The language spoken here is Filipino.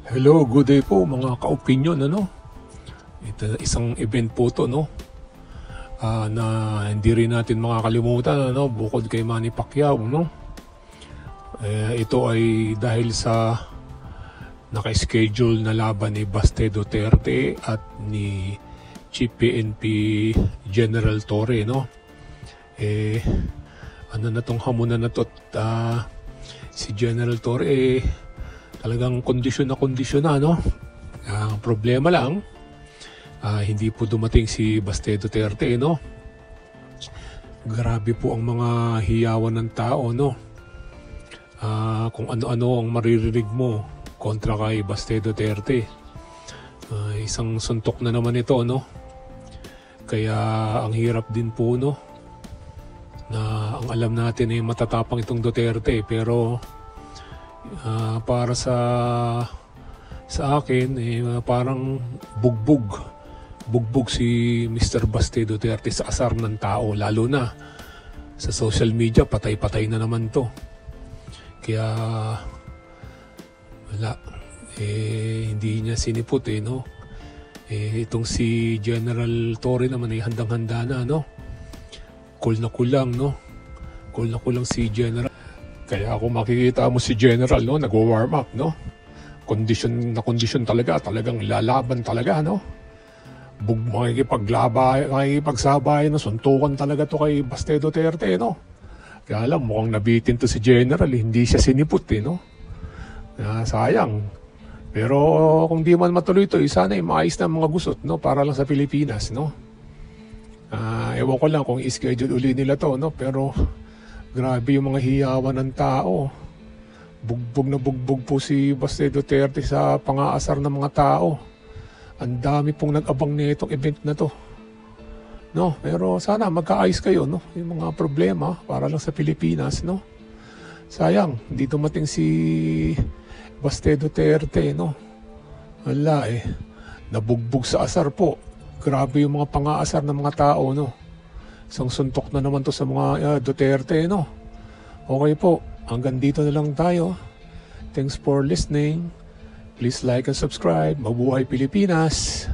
Hello, good day po mga ka-opinion, ano? Ito, isang event po to, no? Na hindi rin natin makakalimutan, ano? Bukod kay Manny Pacquiao, no? Ito ay dahil sa naka-schedule na laban ni Baste Duterte at ni Chief PNP General Torre, no? Ano na tong hamunan na to? Si General Torre, talagang kondisyon na, no? Ang problema lang, hindi po dumating si Baste Duterte, no? Grabe po ang mga hiyawan ng tao, no? Kung ano-ano ang maririnig mo kontra kay Baste Duterte. Isang suntok na naman ito, no? Kaya ang hirap din po, no? Na ang alam natin ay matatapang itong Duterte, pero para sa akin parang bugbog si Mr. Baste Duterte sa asar ng tao, lalo na sa social media. Patay-patay na naman to, kaya wala, hindi niya sinipot, no? Itong si General Torre naman ay handang-handa na, no? Cool na kulang, no? Cool na kulang si General. Kaya kung makikita mo si General, no, nag-warm up, no? Kondisyon talaga, talagang lalaban talaga, no? Makikipagsabay na suntukan talaga to kay Baste Duterte, no? Kaya alam, mukhang nabitin to si General, hindi siya sinipot, no? Sayang. Pero kung di man matuloy to, sana maayos na mga gusot, no? Para lang sa Pilipinas, no? Ewan ko lang kung i-schedule uli nila to, no? Pero grabe yung mga hiyawan ng tao. Bugbog po si Baste Duterte sa pang-aasar ng mga tao. Ang dami pong nag-abang nitong event na to, no? Pero sana magkaayos kayo, no? Yung mga problema para lang sa Pilipinas, no? Sayang, hindi dumating si Baste Duterte, no? Wala, nabugbog sa asar po. Grabe yung mga pang-aasar ng mga tao, no? Isang suntok na naman to sa mga Duterte, no? Okay po, hanggang dito na lang tayo. Thanks for listening. Please like and subscribe. Mabuhay Pilipinas!